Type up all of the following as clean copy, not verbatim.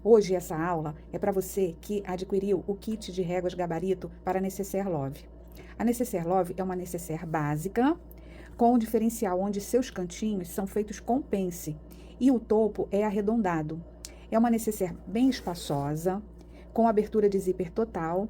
Hoje essa aula é para você que adquiriu o kit de réguas gabarito para a Necessaire Love. A Necessaire Love é uma necessaire básica, com um diferencial onde seus cantinhos são feitos com pence e o topo é arredondado. É uma necessaire bem espaçosa, com abertura de zíper total,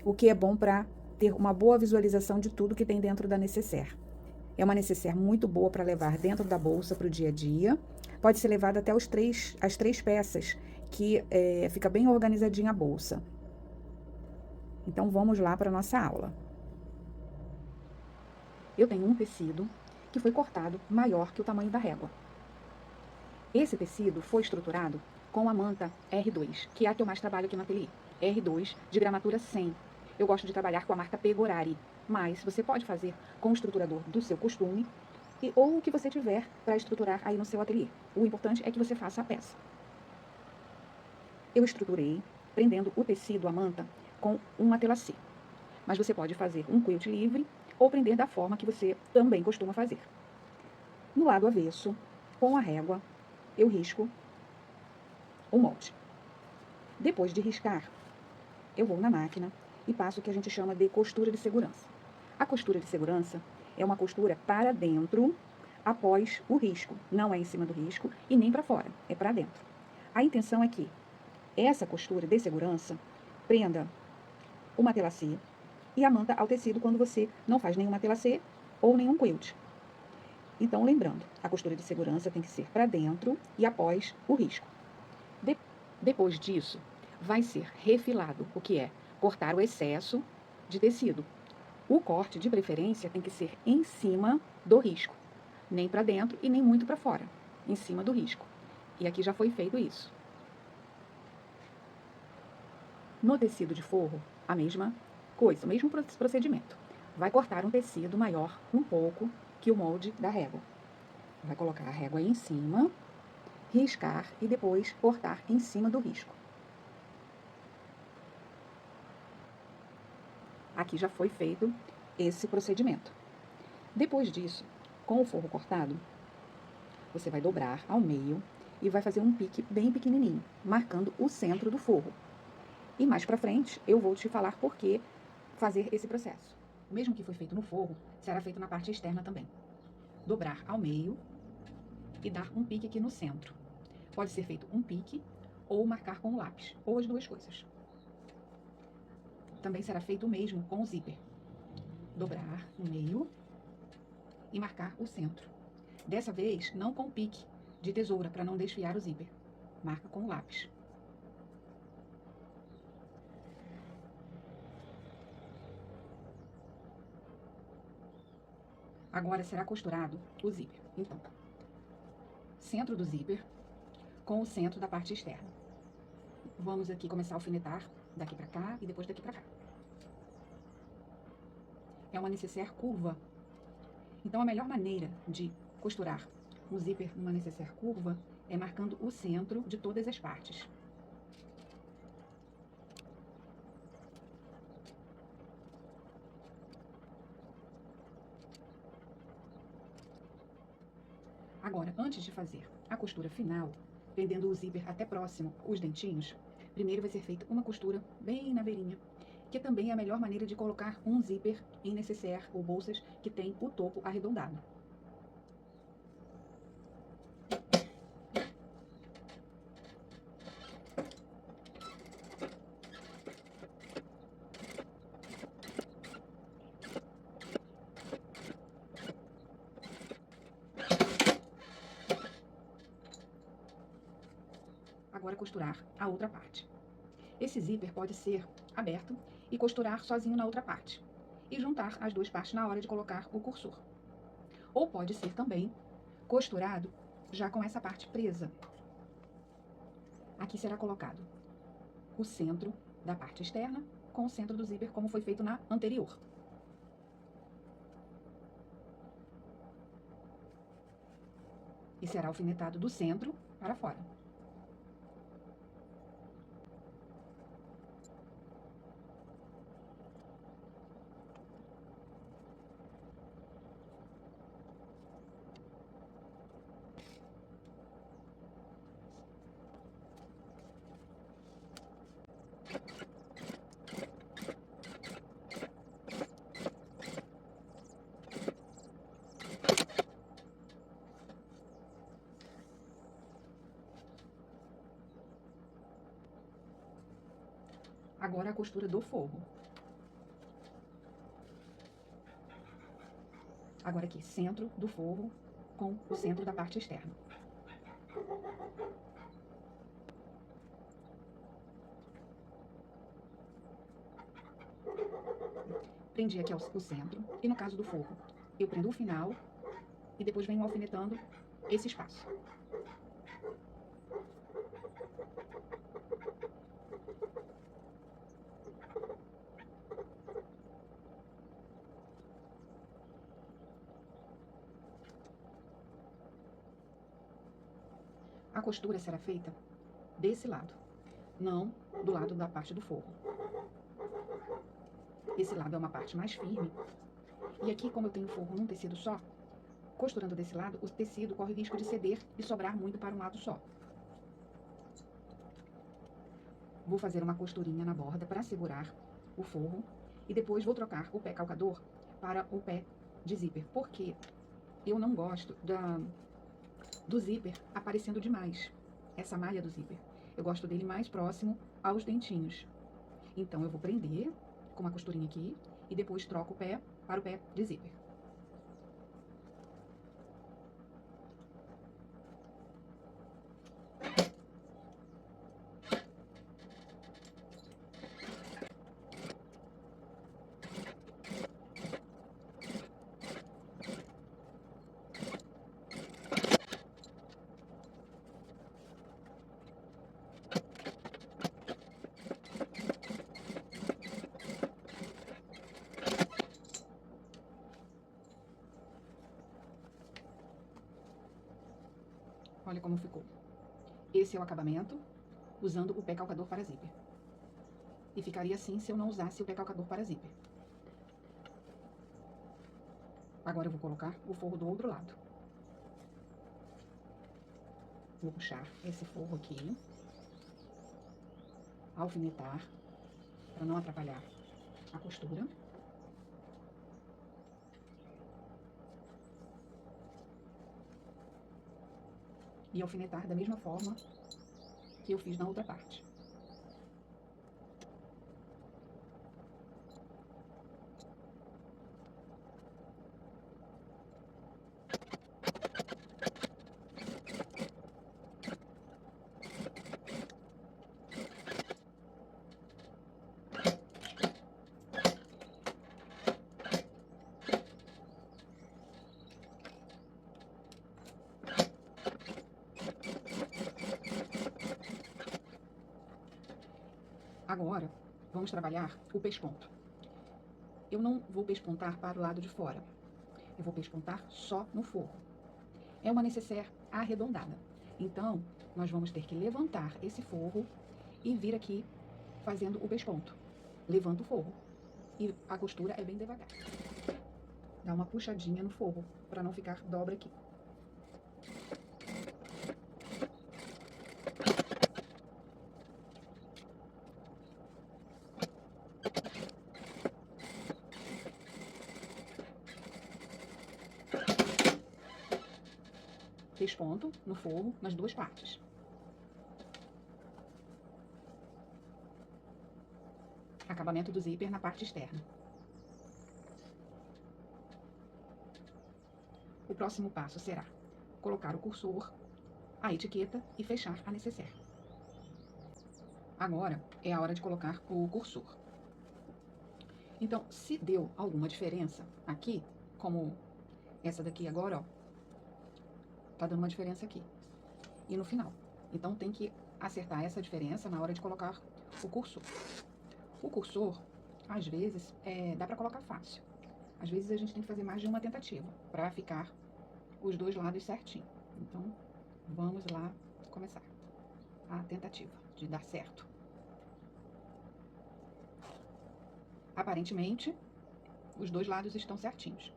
o que é bom para ter uma boa visualização de tudo que tem dentro da necessaire. É uma necessaire muito boa para levar dentro da bolsa para o dia a dia. Pode ser levada até as três peças, que fica bem organizadinha a bolsa. Então, vamos lá para a nossa aula. Eu tenho um tecido que foi cortado maior que o tamanho da régua. Esse tecido foi estruturado com a manta R2, que é a que eu mais trabalho aqui no ateliê. R2 de gramatura 100. Eu gosto de trabalhar com a marca Pegorari, mas você pode fazer com o estruturador do seu costume ou o que você tiver para estruturar aí no seu ateliê. O importante é que você faça a peça. Eu estruturei prendendo o tecido, a manta, com um matelacê. Mas você pode fazer um quilt livre ou prender da forma que você também costuma fazer. No lado avesso, com a régua, eu risco o molde. Depois de riscar, eu vou na máquina e passo o que a gente chama de costura de segurança. A costura de segurança é uma costura para dentro após o risco. Não é em cima do risco e nem para fora, é para dentro. A intenção é que essa costura de segurança prenda o matelacê e a manta ao tecido quando você não faz nenhum matelacê ou nenhum quilt. Então, lembrando, a costura de segurança tem que ser para dentro e após o risco. Depois disso, vai ser refilado, o que é cortar o excesso de tecido. O corte, de preferência, tem que ser em cima do risco. Nem para dentro e nem muito para fora. Em cima do risco. E aqui já foi feito isso. No tecido de forro, a mesma coisa, o mesmo procedimento. Vai cortar um tecido maior um pouco que o molde da régua. Vai colocar a régua aí em cima, riscar e depois cortar em cima do risco. Aqui já foi feito esse procedimento. Depois disso, com o forro cortado, você vai dobrar ao meio e vai fazer um pique bem pequenininho, marcando o centro do forro. E mais pra frente, eu vou te falar por que fazer esse processo. O mesmo que foi feito no forro, será feito na parte externa também. Dobrar ao meio e dar um pique aqui no centro. Pode ser feito um pique ou marcar com o lápis, ou as duas coisas. Também será feito o mesmo com o zíper. Dobrar no meio e marcar o centro. Dessa vez, não com pique de tesoura, para não desfiar o zíper. Marca com o lápis. Agora será costurado o zíper. Então, centro do zíper com o centro da parte externa. Vamos aqui começar a alfinetar daqui para cá e depois daqui para cá. É uma necessaire curva. Então, a melhor maneira de costurar um zíper numa necessaire curva é marcando o centro de todas as partes. Agora, antes de fazer a costura final, prendendo o zíper até próximo os dentinhos, primeiro vai ser feita uma costura bem na beirinha, que também é a melhor maneira de colocar um zíper em necessaire ou bolsas que tem o topo arredondado. Agora costurar a outra parte. Esse zíper pode ser aberto e costurar sozinho na outra parte, e juntar as duas partes na hora de colocar o cursor. Ou pode ser também costurado já com essa parte presa. Aqui será colocado o centro da parte externa com o centro do zíper, como foi feito na anterior. E será alfinetado do centro para fora. Agora a costura do forro. Agora aqui, centro do forro com o centro da parte externa. Prendi aqui o centro, e no caso do forro, eu prendo o final e depois venho alfinetando esse espaço. A costura será feita desse lado, não do lado da parte do forro. Esse lado é uma parte mais firme. E aqui, como eu tenho forro num tecido só, costurando desse lado, o tecido corre o risco de ceder e sobrar muito para um lado só. Vou fazer uma costurinha na borda para segurar o forro e depois vou trocar o pé calcador para o pé de zíper, porque eu não gosto do zíper aparecendo demais, essa malha do zíper. Eu gosto dele mais próximo aos dentinhos. Então, eu vou prender com uma costurinha aqui e depois troco o pé para o pé de zíper. Olha como ficou. Esse é o acabamento usando o pé calcador para zíper. E ficaria assim se eu não usasse o pé calcador para zíper. Agora eu vou colocar o forro do outro lado. Vou puxar esse forro aqui, alfinetar, para não atrapalhar a costura. E alfinetar da mesma forma que eu fiz na outra parte. Agora, vamos trabalhar o pesponto. Eu não vou pespontar para o lado de fora. Eu vou pespontar só no forro. É uma nécessaire arredondada. Então, nós vamos ter que levantar esse forro e vir aqui fazendo o pesponto. Levanta o forro. E a costura é bem devagar. Dá uma puxadinha no forro, para não ficar dobra aqui. Pesponto no forro, nas duas partes. Acabamento do zíper na parte externa. O próximo passo será colocar o cursor, a etiqueta e fechar a nécessaire. Agora é a hora de colocar o cursor. Então, se deu alguma diferença aqui, como essa daqui agora, ó, tá dando uma diferença aqui. E no final. Então, tem que acertar essa diferença na hora de colocar o cursor. O cursor, às vezes, dá pra colocar fácil. Às vezes, a gente tem que fazer mais de uma tentativa pra ficar os dois lados certinho. Então, vamos lá começar a tentativa de dar certo. Aparentemente, os dois lados estão certinhos.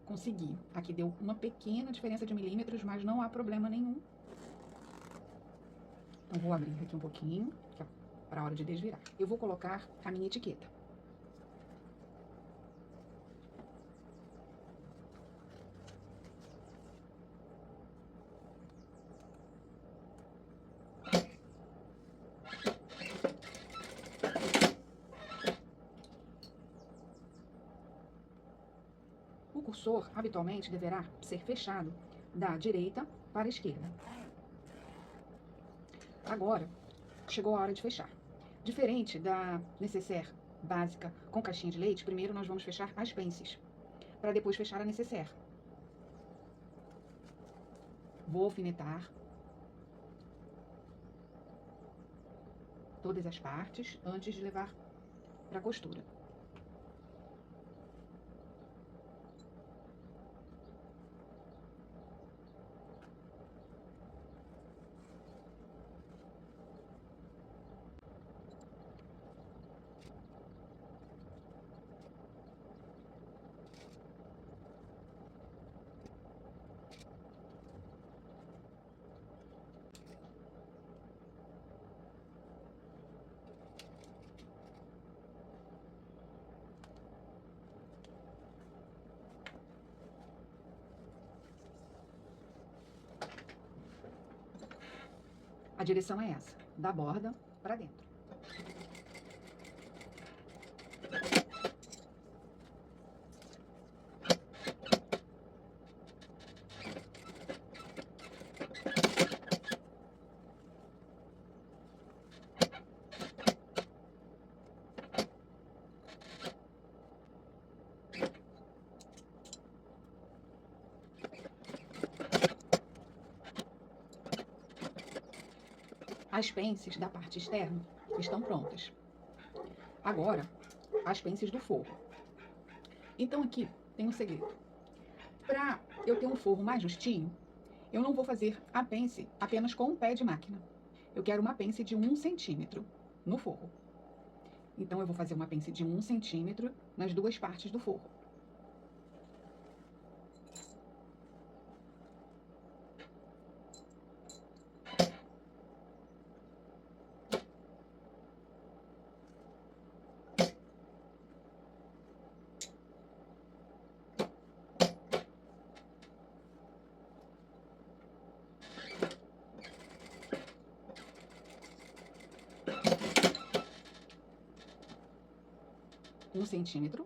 Consegui. Aqui deu uma pequena diferença de milímetros, mas não há problema nenhum. Então, vou abrir aqui um pouquinho, para a hora de desvirar. Eu vou colocar a minha etiqueta. O cursor, habitualmente, deverá ser fechado da direita para a esquerda. Agora, chegou a hora de fechar. Diferente da necessaire básica com caixinha de leite, primeiro nós vamos fechar as pences, para depois fechar a necessaire. Vou alfinetar todas as partes antes de levar para a costura. A direção é essa, da borda para dentro. As pences da parte externa estão prontas. Agora, as pences do forro. Então aqui tem um segredo. Para eu ter um forro mais justinho, eu não vou fazer a pence apenas com um pé de máquina. Eu quero uma pence de 1 centímetro no forro. Então eu vou fazer uma pence de 1 centímetro nas duas partes do forro. Um centímetro.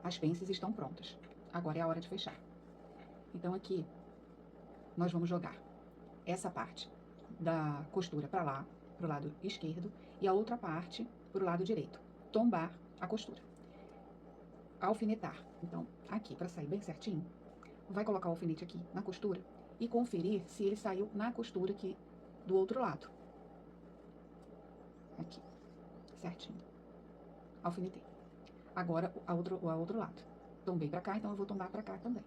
As pences estão prontas. Agora é a hora de fechar. Então aqui nós vamos jogar essa parte da costura para lá, para o lado esquerdo, e a outra parte para o lado direito. Tombar a costura. Alfinetar. Então, aqui, para sair bem certinho, vai colocar o alfinete aqui na costura e conferir se ele saiu na costura aqui do outro lado. Aqui, certinho. Alfinetei. Agora, o outro lado. Tombei para cá, então eu vou tombar para cá também.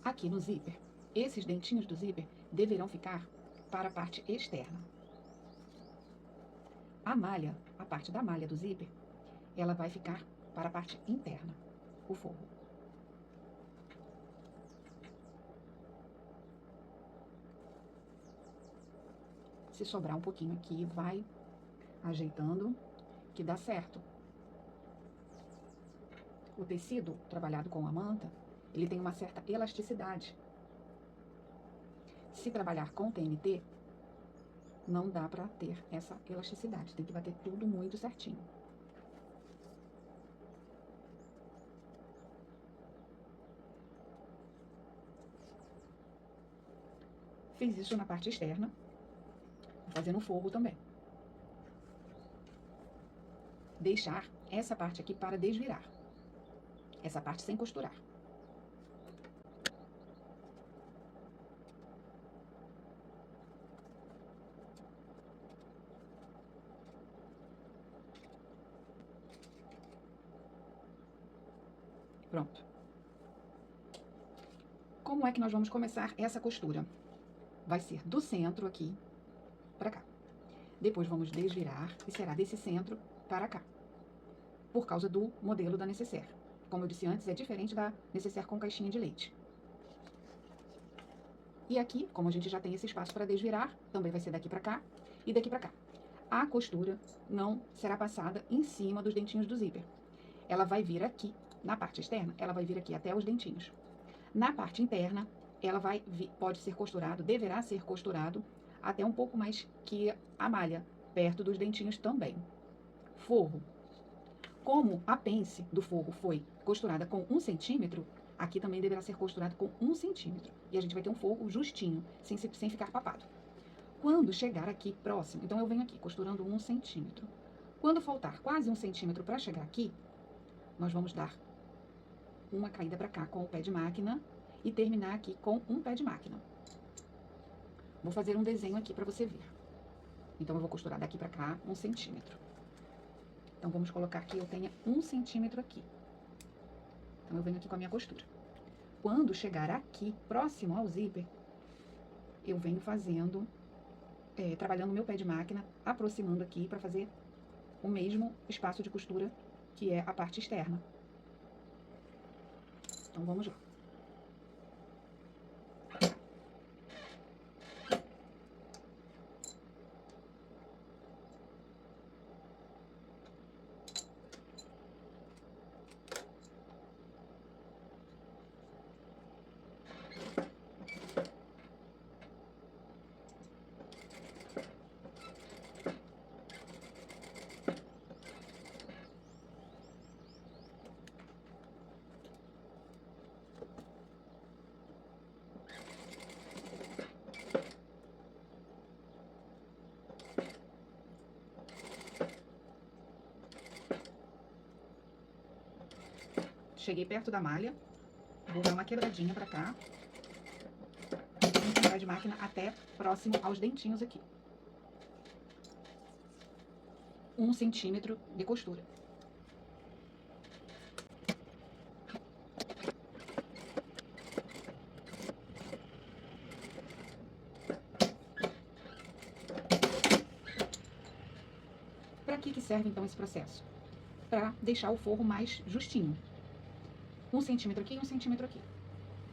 Aqui no zíper, esses dentinhos do zíper deverão ficar para a parte externa. A malha, a parte da malha do zíper, ela vai ficar para a parte interna, o forro. Se sobrar um pouquinho aqui, vai ajeitando, que dá certo. O tecido trabalhado com a manta, ele tem uma certa elasticidade. Se trabalhar com TNT, não dá para ter essa elasticidade, tem que bater tudo muito certinho. Fiz isso na parte externa, vou fazer no forro também. Deixar essa parte aqui para desvirar. Essa parte sem costurar. Pronto. Como é que nós vamos começar essa costura? Vai ser do centro aqui para cá. Depois vamos desvirar e será desse centro para cá. Por causa do modelo da necessaire. Como eu disse antes, é diferente da necessaire com caixinha de leite. E aqui, como a gente já tem esse espaço para desvirar, também vai ser daqui para cá e daqui para cá. A costura não será passada em cima dos dentinhos do zíper. Ela vai vir aqui, na parte externa, ela vai vir aqui até os dentinhos. Na parte interna, ela pode ser costurado, deverá ser costurado até um pouco mais que a malha, perto dos dentinhos também. Forro. Como a pence do forro foi costurada com 1 centímetro, aqui também deverá ser costurado com 1 centímetro. E a gente vai ter um forro justinho, sem ficar papado. Quando chegar aqui próximo, então eu venho aqui costurando 1 centímetro. Quando faltar quase 1 centímetro para chegar aqui, nós vamos dar uma caída para cá com o pé de máquina e terminar aqui com um pé de máquina. Vou fazer um desenho aqui para você ver. Então, eu vou costurar daqui para cá 1 centímetro. Então, vamos colocar que eu tenha 1 centímetro aqui. Então, eu venho aqui com a minha costura. Quando chegar aqui, próximo ao zíper, eu venho fazendo, trabalhando o meu pé de máquina, aproximando aqui para fazer o mesmo espaço de costura que é a parte externa. Então, vamos lá. Cheguei perto da malha, vou dar uma quebradinha pra cá. E de máquina até próximo aos dentinhos aqui. 1 centímetro de costura. Para que serve então esse processo? Para deixar o forro mais justinho. 1 centímetro aqui e 1 centímetro aqui.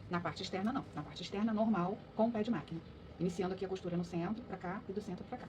Na parte externa, não. Na parte externa, normal, com o pé de máquina. Iniciando aqui a costura no centro, pra cá, e do centro pra cá.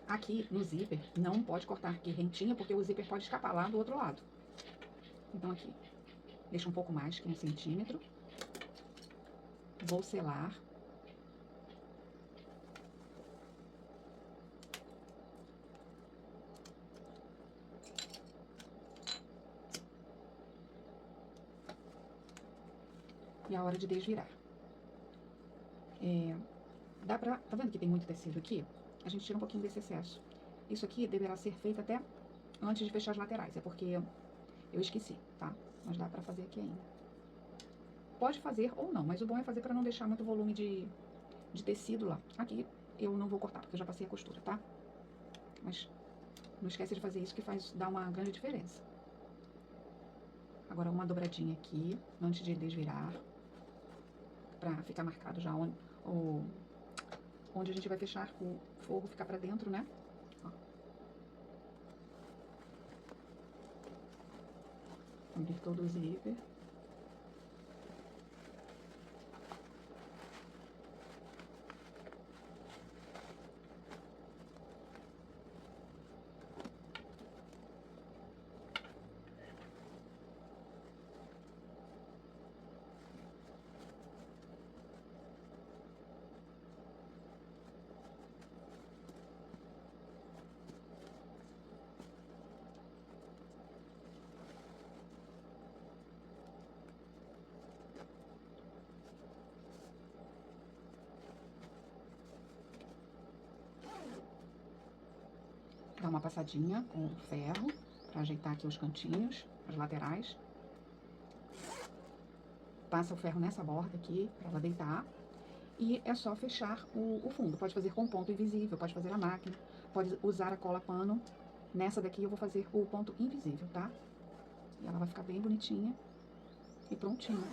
Aqui no zíper, não pode cortar aqui rentinha, porque o zíper pode escapar lá do outro lado. Então, aqui, deixa um pouco mais que 1 centímetro. Vou selar. E a hora de desvirar. Tá vendo que tem muito tecido aqui? A gente tira um pouquinho desse excesso. Isso aqui deverá ser feito até antes de fechar as laterais, é porque eu esqueci, tá? Mas dá pra fazer aqui ainda. Pode fazer ou não, mas o bom é fazer pra não deixar muito volume de tecido lá. Aqui eu não vou cortar, porque eu já passei a costura, tá? mas não esquece de fazer isso que dá uma grande diferença. Agora uma dobradinha aqui, antes de desvirar, pra ficar marcado já onde a gente vai fechar o forro, ficar pra dentro, né? Ó. Abrir todo o zíper. Dá uma passadinha com ferro para ajeitar aqui os cantinhos, as laterais. Passa o ferro nessa borda aqui para ela deitar. E é só fechar o fundo. Pode fazer com ponto invisível, pode fazer a máquina, pode usar a cola pano. Nessa daqui eu vou fazer o ponto invisível, tá? E ela vai ficar bem bonitinha e prontinha.